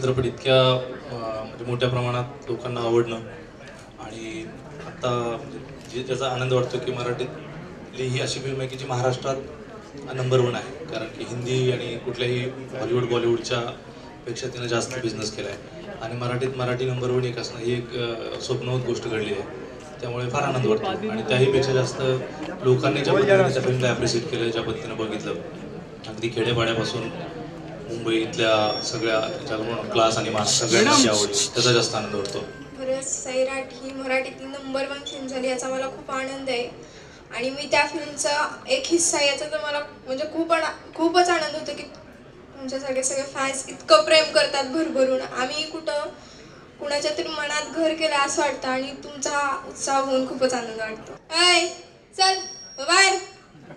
चित्रपट इतक्या म्हणजे मोठ्या प्रमाणात लोकांना आवडणं आणि आता जे त्याचा आनंद वाटतो की मराठीतली ही अशी फिल्म आहे की जी महाराष्ट्रात नंबर 1 आहे. कारण की हिंदी आणि कुठल्याही हॉलिवूड बॉलिवूडच्या पेक्षा तिनं जास्त बिझनेस केला आहे आणि मराठी नंबर 1 असणं ही एक स्वप्नवत गोष्ट घडली आहे. त्यामुळे फार आनंद वाटतो आणि त्याहीपेक्षा जास्त लोकांनी ज्या पद्धतीने त्या फिल्मला ॲप्रिशिएट केलं, ज्या पद्धतीनं बघितलं, अगदी खेड्यापाड्यापासून मुंबईतल्या सगळ्या ज्याला क्लास आणि मास सगळ्यांना आवडली, त्याचा जास्त आनंद वाटतो. खरंच सैराट ही मराठीतील नंबर 1 फिल्म झाली याचा मला खूप आनंद आहे आणि मी त्या फिल्मचा एक हिस्सा याचा तर मला म्हणजे खूपच आनंद होतो की तुमच्यासारखे सगळे फॅन्स इतकं प्रेम करतात भरभरून. आम्ही कुणाच्या तरी मनात घर केलं असं वाटतं आणि तुमचा उत्साह होऊन खूपच आनंद वाटतो. ऐ चल बाहेर,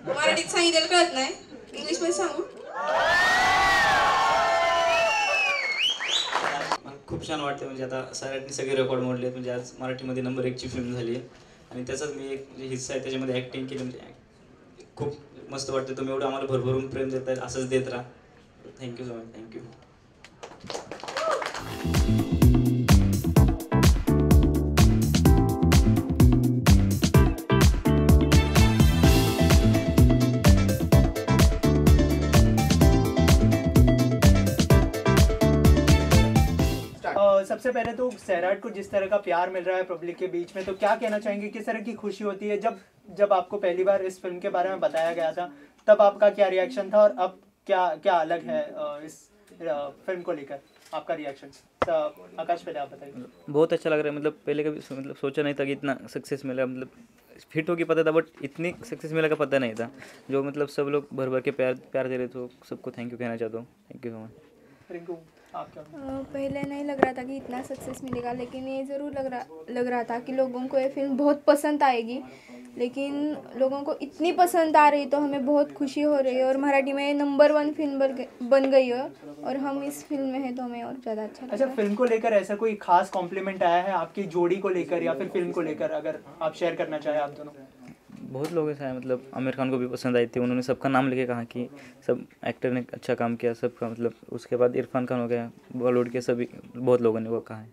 मराठीत सांगितलेलं कळत नाही, इंग्लिशमध्ये सांगू. खूप छान वाटते. म्हणजे आता सैराटने सगळे रेकॉर्ड मोडले. म्हणजे आज मराठीमध्ये नंबर 1ची फिल्म झाली आहे आणि त्याचाच मी एक हिस्सा आहे, त्याच्यामध्ये ॲक्टिंग केली. म्हणजे खूप मस्त वाटतं. तुम्ही एवढं आम्हाला भरभरून प्रेम देताय, असंच देत राहा. Thank you so much. थँक्यू. सबसे पहले तो सैराट को जिस तरह का प्यार मिल रहा है पब्लिक के बीच में, तो क्या कहना चाहेंगे, किस तरह की खुशी होती है जब आपको पहली बार इस फिल्म के बारे में बताया गया था, तब आपका क्या रिएक्शन था और अब क्या अलग है इस फिल्म को लेकर आपका रिएक्शन? आकाश, पहले आप बताइए. बहुत अच्छा लग रहा है. मतलब पहले कभी मतलब सोचा नहीं था कि इतना सक्सेस मिला. मतलब हिट होगी पता था, बट इतनी सक्सेस मिला का पता नहीं था. जो मतलब सब लोग भर भर के प्यार दे रहे, तो सबको थैंक यू कहना चाहता हूँ. Thank you so much. Rinku, पहले नहीं लग रहा था कि इतना सक्सेस मिलेगा, लेकिन ये ज़रूर लग रहा था कि लोगों को ये फिल्म बहुत पसंद आएगी. लेकिन लोगों को इतनी पसंद आ रही तो हमें बहुत खुशी हो रही है और मराठी में नंबर 1 फिल्म बन गई है और हम इस फिल्म में हैं तो हमें और ज़्यादा अच्छा लग रहा है. अच्छा, फिल्म को लेकर ऐसा कोई खास कॉम्प्लीमेंट आया है आपकी जोड़ी को लेकर या फिर फिल्म को लेकर, अगर आप शेयर करना चाहें आप दोनों? बहुत लोग ऐसा है. मतलब आमिर खान को भी पसंद आई थी. उन्होंने सबका नाम लेके कहा कि सब एक्टर ने अच्छा काम किया सबका. मतलब उसके बाद इरफान खान हो गया, बॉलीवुड के सभी बहुत लोगों ने वो कहा है.